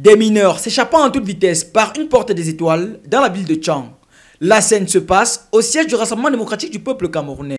Des mineurs s'échappant en toute vitesse par une porte des étoiles dans la ville de Tchang. La scène se passe au siège du Rassemblement démocratique du peuple camerounais.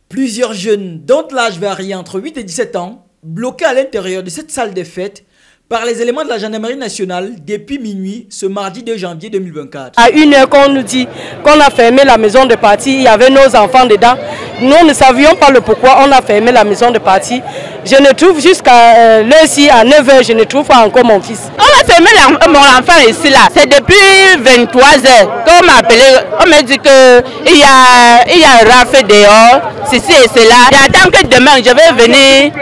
Plusieurs jeunes, dont l'âge varie entre 8 et 17 ans, bloqués à l'intérieur de cette salle des fêtes par les éléments de la gendarmerie nationale depuis minuit ce mardi 2 janvier 2024. À 1h qu'on nous dit qu'on a fermé la maison de partie, il y avait nos enfants dedans. Nous ne savions pas le pourquoi on a fermé la maison de partie. Je ne trouve jusqu'à l'heure-ci, à 9h, je ne trouve pas encore mon fils. On a fermé mon enfant ici là. C'est depuis 23h qu'on m'a appelé. On m'a dit qu'il y a un rafle dehors, ceci et cela. J'attends que demain je vais venir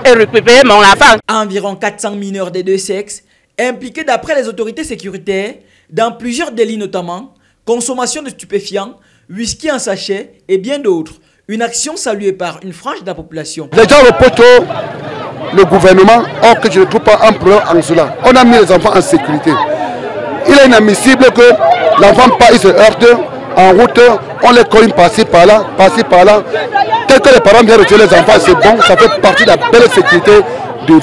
récupérer mon enfant. Environ 400 mineurs des deux sexes impliqués d'après les autorités sécuritaires dans plusieurs délits, notamment consommation de stupéfiants, whisky en sachet et bien d'autres. Une action saluée par une frange de la population. Les gens reprochent le gouvernement, or que je ne trouve pas un problème en cela. On a mis les enfants en sécurité. Il est inadmissible que l'enfant il se heurte en route, on les cogne par-ci par-là, Tel que les parents viennent retirer les enfants, c'est bon, ça fait partie de la belle sécurité de vie.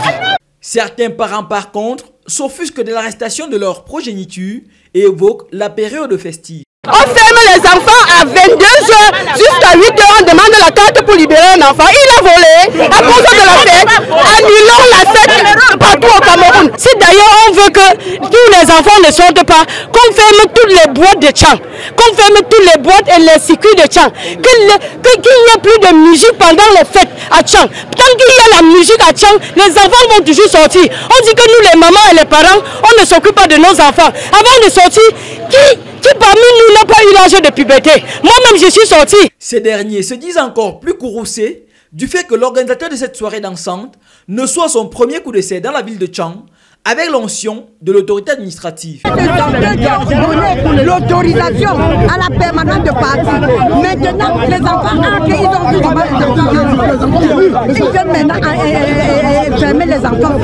Certains parents, par contre, s'offusquent de l'arrestation de leur progéniture et évoquent la période festive. On ferme les enfants à 22h jusqu'à 8h, on demande la carte pour libérer un enfant. Il a volé à cause de la fête. Annulons la fête partout au Cameroun. Si d'ailleurs on veut que tous les enfants ne sortent pas, qu'on ferme toutes les boîtes de Tchang, qu'on ferme toutes les boîtes et les circuits de Tchang, qu'il n'y ait plus de musique pendant les fêtes à Tchang. Tant qu'il y a la musique à Tchang, les enfants vont toujours sortir. On dit que nous les mamans et les parents, on ne s'occupe pas de nos enfants. Avant de sortir, qui parmi nous n'a pas eu l'âge de puberté? Moi-même, je suis sortie. Ces derniers se disent encore plus courroucés du fait que l'organisateur de cette soirée dansante ne soit son premier coup d'essai dans la ville de Tchang avec l'onction de l'autorité administrative. L'autorisation à la permanence de parti. Maintenant, les enfants, ils ont vu ils veulent maintenant fermer les enfants.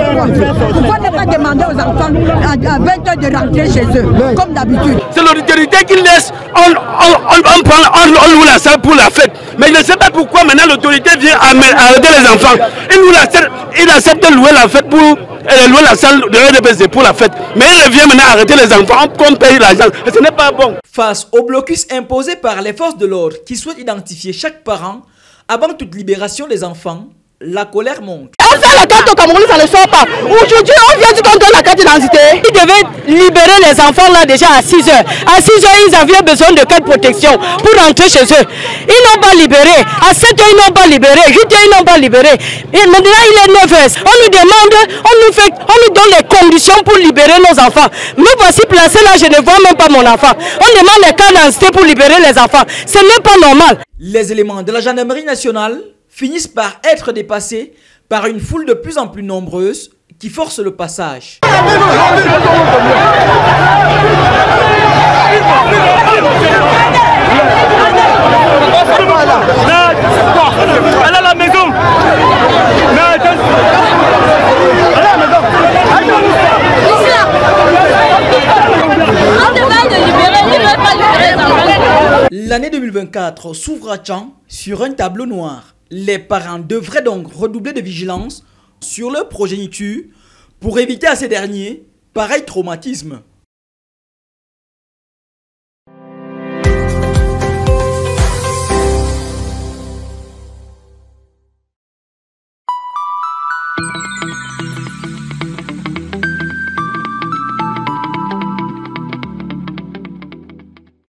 Pourquoi ne pas demander aux enfants à 20h de rentrer chez eux, comme d'habitude? C'est l'autorité qui laisse, on loue la salle pour la fête. Mais je ne sais pas pourquoi maintenant l'autorité vient arrêter les enfants. Il accepte de louer la fête pour louer la salle de RDPC pour la fête. Mais il vient maintenant arrêter les enfants qu'on paye l'argent. Et ce n'est pas bon. Face au blocus imposé par les forces de l'ordre qui souhaitent identifier chaque parent avant toute libération des enfants, la colère monte. On fait la carte au Cameroun, ça ne sort pas. Aujourd'hui, on vient du contrôle de la carte d'identité. Ils devaient libérer les enfants là déjà à 6h. À 6h, ils avaient besoin de carte protection pour rentrer chez eux. Ils n'ont pas libéré. À 7h, ils n'ont pas libéré. 8h, ils n'ont pas libéré. Et maintenant, il est 9h. On nous demande, on nous donne les conditions pour libérer nos enfants. Me voici placé là, je ne vois même pas mon enfant. On demande les cartes d'identité pour libérer les enfants. Ce n'est pas normal. Les éléments de la gendarmerie nationale finissent par être dépassés par une foule de plus en plus nombreuse qui force le passage. L'année 2024 s'ouvre à Tchang sur un tableau noir. Les parents devraient donc redoubler de vigilance sur leur progéniture pour éviter à ces derniers pareil traumatisme.